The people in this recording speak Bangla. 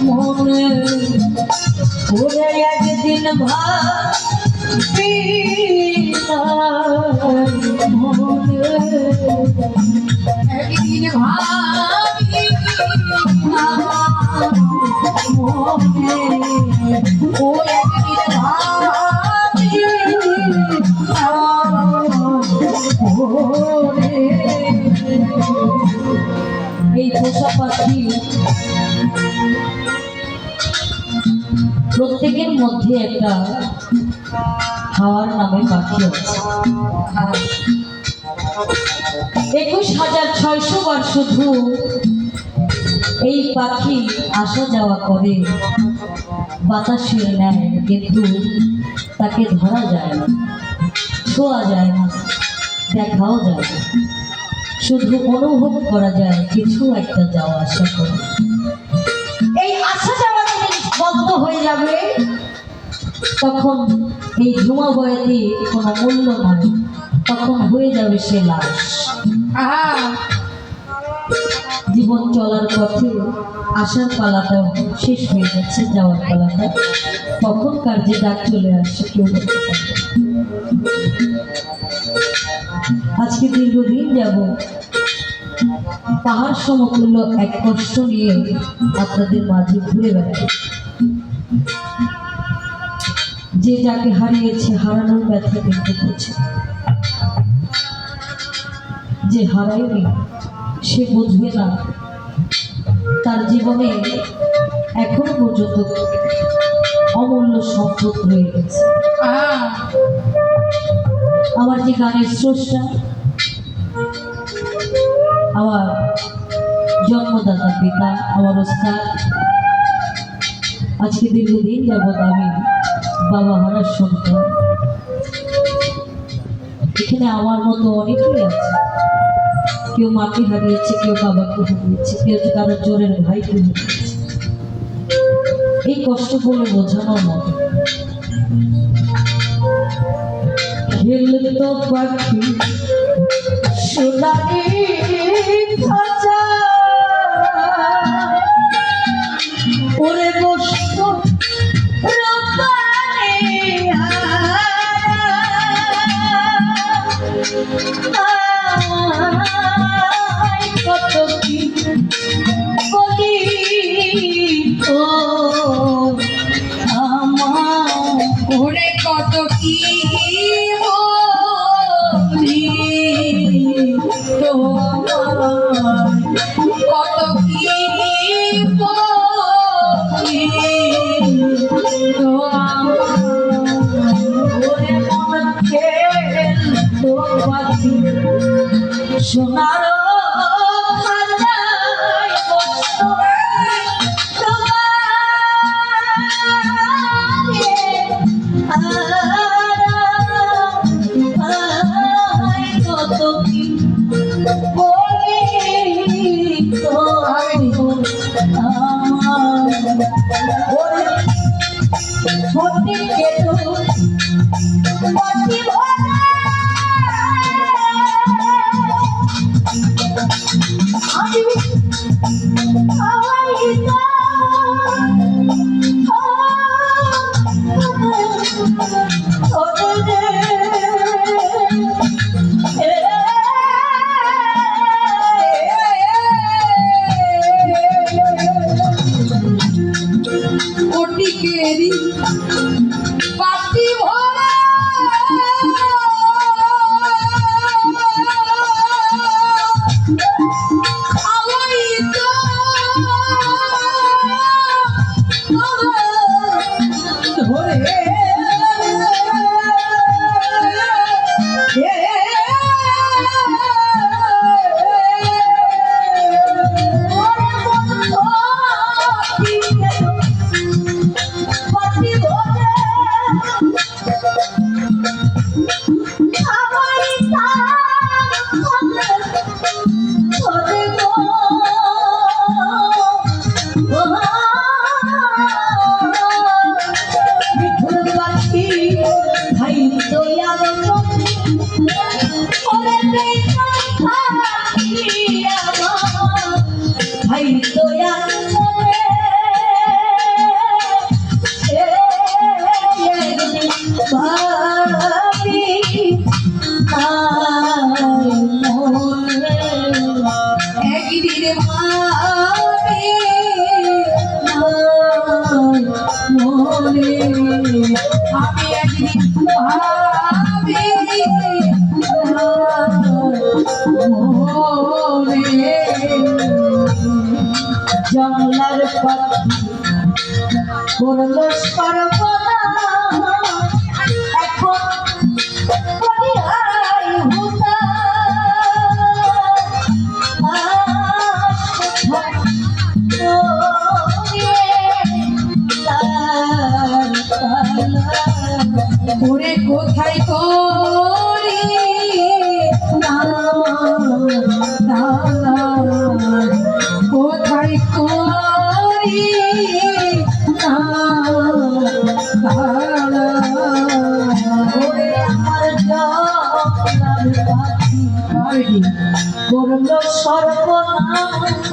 মনে ওরে একদিন ভাবি মনে একদিন ভাবি মনে ও একদিন ভাবি এই পোষা পাখি প্রত্যেকের মধ্যে একটা হাওয়ার নামে পাখি আছে। 21,600 বার শুধু এই পাখি আসা যাওয়া করে বাতাসের ন্যায়, কিন্তু তাকে ধরা যায় না, ছোঁয়া যায় না, দেখাও যায় না, শুধু অনুভব করা যায় কিছু একটা যাওয়া আসা করে। এই আসা যাওয়া বন্ধ হয়ে যাবে তখন এই ধুমা বয়াতি কোনো মূল্য নাই, তখন হয়ে যাবে সে লাশ। জীবন চলার পথে আসার পালাটা শেষ হয়ে যাচ্ছে, যাওয়ার পালাটা তখনকার যে ডাক চলে আসছে কেউ বলতে পারবে। আজকে দীর্ঘদিন যাব পাহাড় সমতুল্য এক কষ্ট নিয়ে আপনাদের মাঝে ঘুরে বেড়াই। যে যাকে হারিয়েছে হারানোর ব্যথা কিন্তু বুঝে, যে হারায়নি সে বুঝবে না তার জীবনে এখন পর্যন্ত অমূল্য সম্পদ রয়ে গেছে। আমার যে গানের স্রষ্টা, আমার জন্মদাতা পিতা, আমার ওস্তাদ, আজকে দীর্ঘদিন যাবৎ আমি বাবা হারার সন্তান। এখানে আমার মতো অনেকেই আছে, কেউ মাকে হারিয়েছে, কেউ বাবাকে হারিয়েছে, কেউ কারো জোরের ভাইকে হারিয়েছে। এই কষ্ট বলে বোঝানোর মতো। খেলতো পাখি সোনালি খাঁচা, ওরে বসতো কত কি বলি ও আমার, ওরে কত কি বলি তোমার, কত কি বলি সোনার কত কি বলি তো পাতি ভরা ভাই দয়া ভাবি মনে আমি একদিন ভাবি মনে জঙ্গলার পাখি করলো সর্বনা এখন বলিয়াই হুতা ওরে কোথায় করি কোথায় করি ওরে আমার জঙ্গলার পাখি করলো সর্বনাশ